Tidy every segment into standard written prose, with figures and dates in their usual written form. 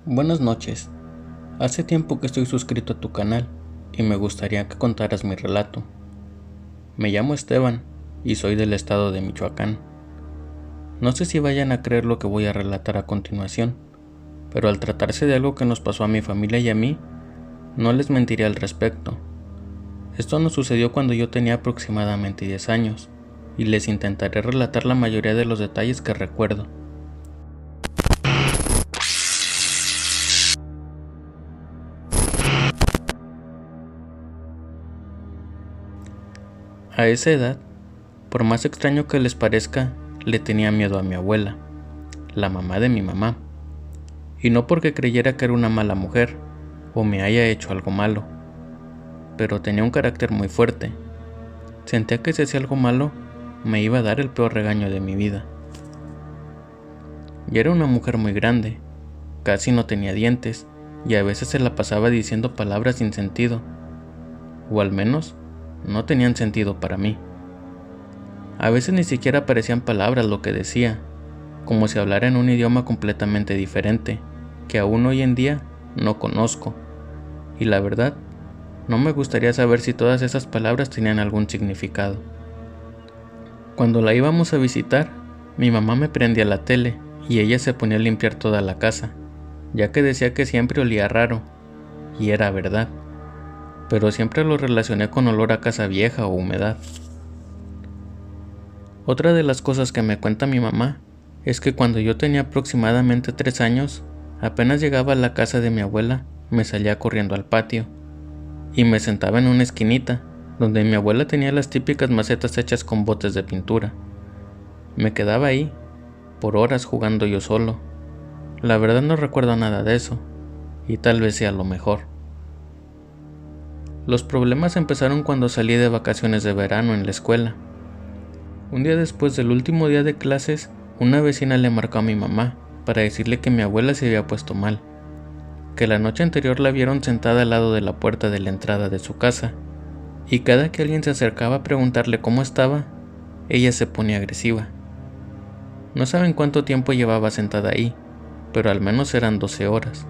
Buenas noches. Hace tiempo que estoy suscrito a tu canal y me gustaría que contaras mi relato. Me llamo Esteban y soy del estado de Michoacán. No sé si vayan a creer lo que voy a relatar a continuación, pero al tratarse de algo que nos pasó a mi familia y a mí, no les mentiré al respecto. Esto nos sucedió cuando yo tenía aproximadamente 10 años, y les intentaré relatar la mayoría de los detalles que recuerdo. A esa edad, por más extraño que les parezca, le tenía miedo a mi abuela, la mamá de mi mamá, y no porque creyera que era una mala mujer o me haya hecho algo malo, pero tenía un carácter muy fuerte. Sentía que si hacía algo malo, me iba a dar el peor regaño de mi vida. Y era una mujer muy grande, casi no tenía dientes, y a veces se la pasaba diciendo palabras sin sentido, o al menos no tenían sentido para mí. A veces ni siquiera parecían palabras lo que decía, como si hablara en un idioma completamente diferente, que aún hoy en día no conozco, y la verdad, no me gustaría saber si todas esas palabras tenían algún significado. Cuando la íbamos a visitar, mi mamá me prendía la tele y ella se ponía a limpiar toda la casa, ya que decía que siempre olía raro, y era verdad, pero siempre lo relacioné con olor a casa vieja o humedad. Otra de las cosas que me cuenta mi mamá es que cuando yo tenía aproximadamente 3 años, apenas llegaba a la casa de mi abuela, me salía corriendo al patio y me sentaba en una esquinita donde mi abuela tenía las típicas macetas hechas con botes de pintura. Me quedaba ahí por horas jugando yo solo. La verdad no recuerdo nada de eso, y tal vez sea lo mejor. Los problemas empezaron cuando salí de vacaciones de verano en la escuela. Un día después del último día de clases, una vecina le marcó a mi mamá para decirle que mi abuela se había puesto mal, que la noche anterior la vieron sentada al lado de la puerta de la entrada de su casa, y cada que alguien se acercaba a preguntarle cómo estaba, ella se ponía agresiva. No saben cuánto tiempo llevaba sentada ahí, pero al menos eran 12 horas.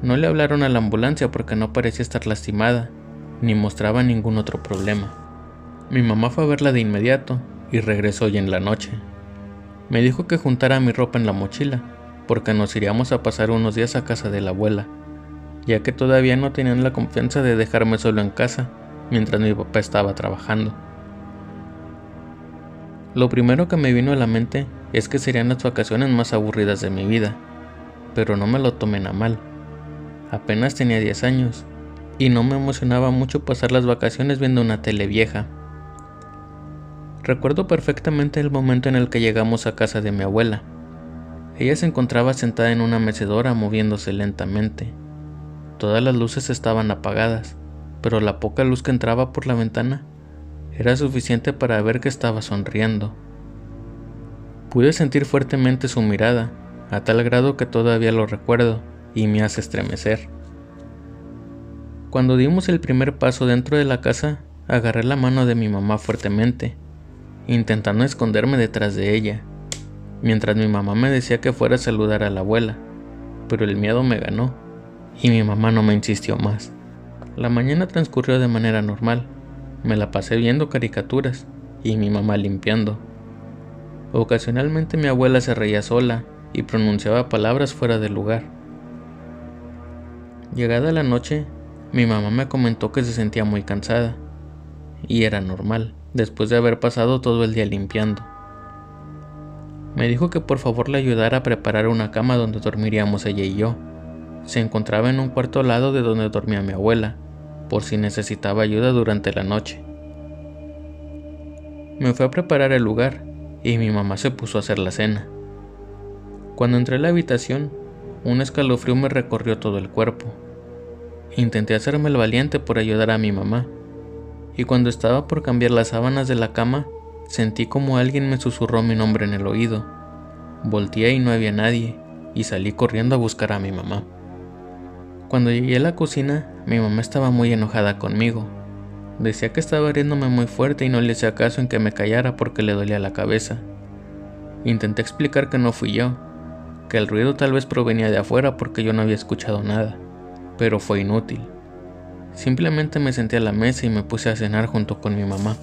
No le hablaron a la ambulancia porque no parecía estar lastimada, ni mostraba ningún otro problema. Mi mamá fue a verla de inmediato y regresó ya en la noche. Me dijo que juntara mi ropa en la mochila, porque nos iríamos a pasar unos días a casa de la abuela, ya que todavía no tenían la confianza de dejarme solo en casa mientras mi papá estaba trabajando. Lo primero que me vino a la mente es que serían las vacaciones más aburridas de mi vida, pero no me lo tomen a mal. Apenas tenía 10 años, y no me emocionaba mucho pasar las vacaciones viendo una tele vieja. Recuerdo perfectamente el momento en el que llegamos a casa de mi abuela. Ella se encontraba sentada en una mecedora moviéndose lentamente. Todas las luces estaban apagadas, pero la poca luz que entraba por la ventana era suficiente para ver que estaba sonriendo. Pude sentir fuertemente su mirada, a tal grado que todavía lo recuerdo y me hace estremecer. Cuando dimos el primer paso dentro de la casa, agarré la mano de mi mamá fuertemente, intentando esconderme detrás de ella, mientras mi mamá me decía que fuera a saludar a la abuela, pero el miedo me ganó, y mi mamá no me insistió más. La mañana transcurrió de manera normal, me la pasé viendo caricaturas, y mi mamá limpiando. Ocasionalmente mi abuela se reía sola, y pronunciaba palabras fuera de lugar. Llegada la noche, mi mamá me comentó que se sentía muy cansada, y era normal, después de haber pasado todo el día limpiando. Me dijo que por favor le ayudara a preparar una cama donde dormiríamos ella y yo. Se encontraba en un cuarto al lado de donde dormía mi abuela, por si necesitaba ayuda durante la noche. Me fue a preparar el lugar, y mi mamá se puso a hacer la cena. Cuando entré a la habitación, un escalofrío me recorrió todo el cuerpo. Intenté hacerme el valiente por ayudar a mi mamá, y cuando estaba por cambiar las sábanas de la cama, sentí como alguien me susurró mi nombre en el oído. Volteé y no había nadie, y salí corriendo a buscar a mi mamá. Cuando llegué a la cocina, mi mamá estaba muy enojada conmigo. Decía que estaba riéndome muy fuerte y no le hacía caso en que me callara porque le dolía la cabeza. Intenté explicar que no fui yo, que el ruido tal vez provenía de afuera porque yo no había escuchado nada, pero fue inútil. Simplemente me senté a la mesa y me puse a cenar junto con mi mamá.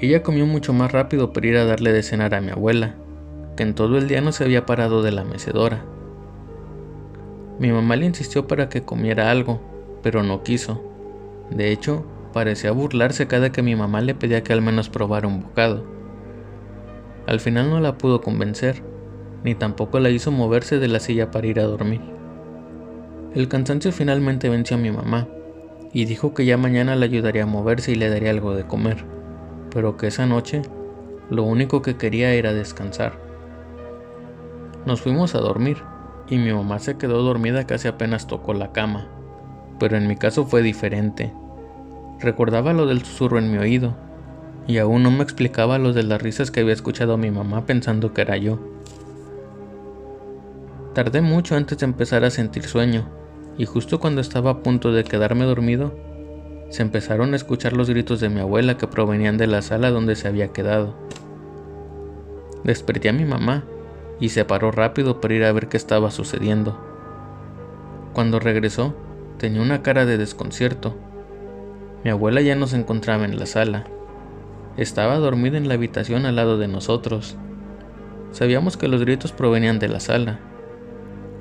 Ella comió mucho más rápido para ir a darle de cenar a mi abuela, que en todo el día no se había parado de la mecedora. Mi mamá le insistió para que comiera algo, pero no quiso. De hecho, parecía burlarse cada que mi mamá le pedía que al menos probara un bocado. Al final no la pudo convencer, ni tampoco la hizo moverse de la silla para ir a dormir. El cansancio finalmente venció a mi mamá, y dijo que ya mañana la ayudaría a moverse y le daría algo de comer, pero que esa noche lo único que quería era descansar. Nos fuimos a dormir, y mi mamá se quedó dormida casi apenas tocó la cama, pero en mi caso fue diferente. Recordaba lo del susurro en mi oído, y aún no me explicaba lo de las risas que había escuchado a mi mamá pensando que era yo. Tardé mucho antes de empezar a sentir sueño, y justo cuando estaba a punto de quedarme dormido, se empezaron a escuchar los gritos de mi abuela que provenían de la sala donde se había quedado. Desperté a mi mamá, y se paró rápido para ir a ver qué estaba sucediendo. Cuando regresó, tenía una cara de desconcierto. Mi abuela ya no se encontraba en la sala. Estaba dormida en la habitación al lado de nosotros. Sabíamos que los gritos provenían de la sala.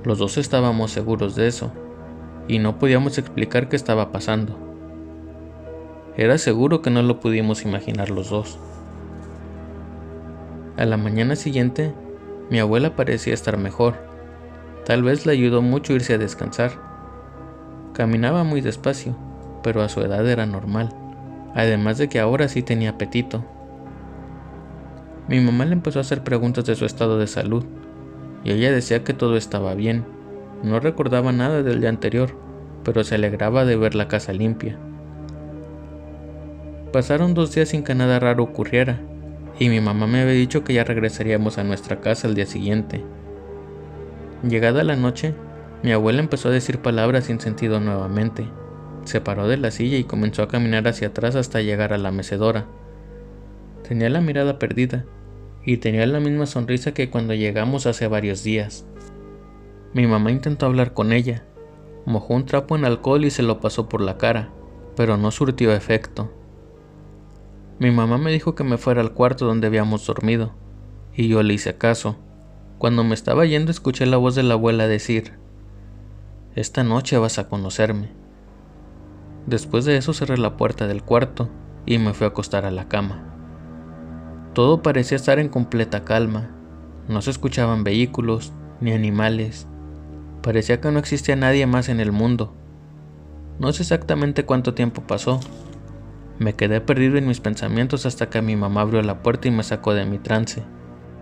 Los dos estábamos seguros de eso, y no podíamos explicar qué estaba pasando. Era seguro que no lo pudimos imaginar los dos. A la mañana siguiente, mi abuela parecía estar mejor. Tal vez le ayudó mucho irse a descansar. Caminaba muy despacio, pero a su edad era normal, además de que ahora sí tenía apetito. Mi mamá le empezó a hacer preguntas de su estado de salud, y ella decía que todo estaba bien. No recordaba nada del día anterior, pero se alegraba de ver la casa limpia. Pasaron 2 días sin que nada raro ocurriera, y mi mamá me había dicho que ya regresaríamos a nuestra casa al día siguiente. Llegada la noche, mi abuela empezó a decir palabras sin sentido nuevamente. Se paró de la silla y comenzó a caminar hacia atrás hasta llegar a la mecedora. Tenía la mirada perdida, y tenía la misma sonrisa que cuando llegamos hace varios días. Mi mamá intentó hablar con ella, mojó un trapo en alcohol y se lo pasó por la cara, pero no surtió efecto. Mi mamá me dijo que me fuera al cuarto donde habíamos dormido, y yo le hice caso. Cuando me estaba yendo escuché la voz de la abuela decir: «Esta noche vas a conocerme». Después de eso cerré la puerta del cuarto y me fui a acostar a la cama. Todo parecía estar en completa calma. No se escuchaban vehículos ni animales. Parecía que no existía nadie más en el mundo. No sé exactamente cuánto tiempo pasó. Me quedé perdido en mis pensamientos hasta que mi mamá abrió la puerta y me sacó de mi trance,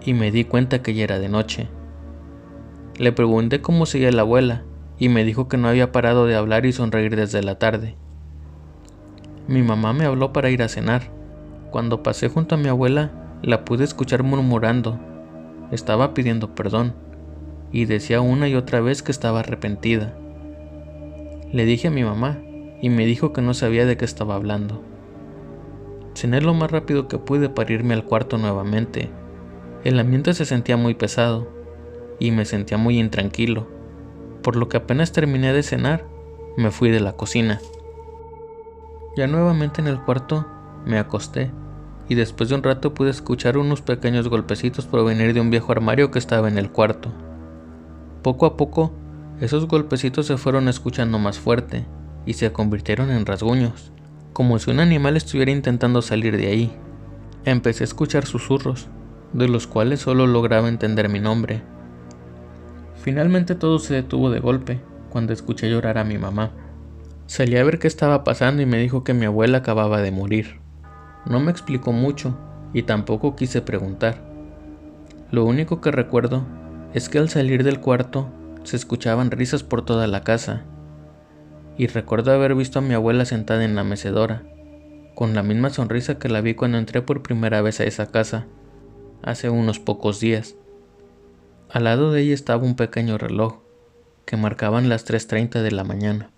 y me di cuenta que ya era de noche. Le pregunté cómo seguía la abuela, y me dijo que no había parado de hablar y sonreír desde la tarde. Mi mamá me habló para ir a cenar. Cuando pasé junto a mi abuela, la pude escuchar murmurando. Estaba pidiendo perdón, y decía una y otra vez que estaba arrepentida. Le dije a mi mamá, y me dijo que no sabía de qué estaba hablando. Cené lo más rápido que pude para irme al cuarto nuevamente. El ambiente se sentía muy pesado, y me sentía muy intranquilo, por lo que apenas terminé de cenar, me fui de la cocina. Ya nuevamente en el cuarto, me acosté, y después de un rato pude escuchar unos pequeños golpecitos provenir de un viejo armario que estaba en el cuarto. Poco a poco, esos golpecitos se fueron escuchando más fuerte, y se convirtieron en rasguños, como si un animal estuviera intentando salir de ahí. Empecé a escuchar susurros, de los cuales solo lograba entender mi nombre. Finalmente todo se detuvo de golpe, cuando escuché llorar a mi mamá. Salí a ver qué estaba pasando y me dijo que mi abuela acababa de morir. No me explicó mucho, y tampoco quise preguntar. Lo único que recuerdo es que al salir del cuarto se escuchaban risas por toda la casa, y recuerdo haber visto a mi abuela sentada en la mecedora, con la misma sonrisa que la vi cuando entré por primera vez a esa casa, hace unos pocos días. Al lado de ella estaba un pequeño reloj, que marcaban las 3:30 de la mañana.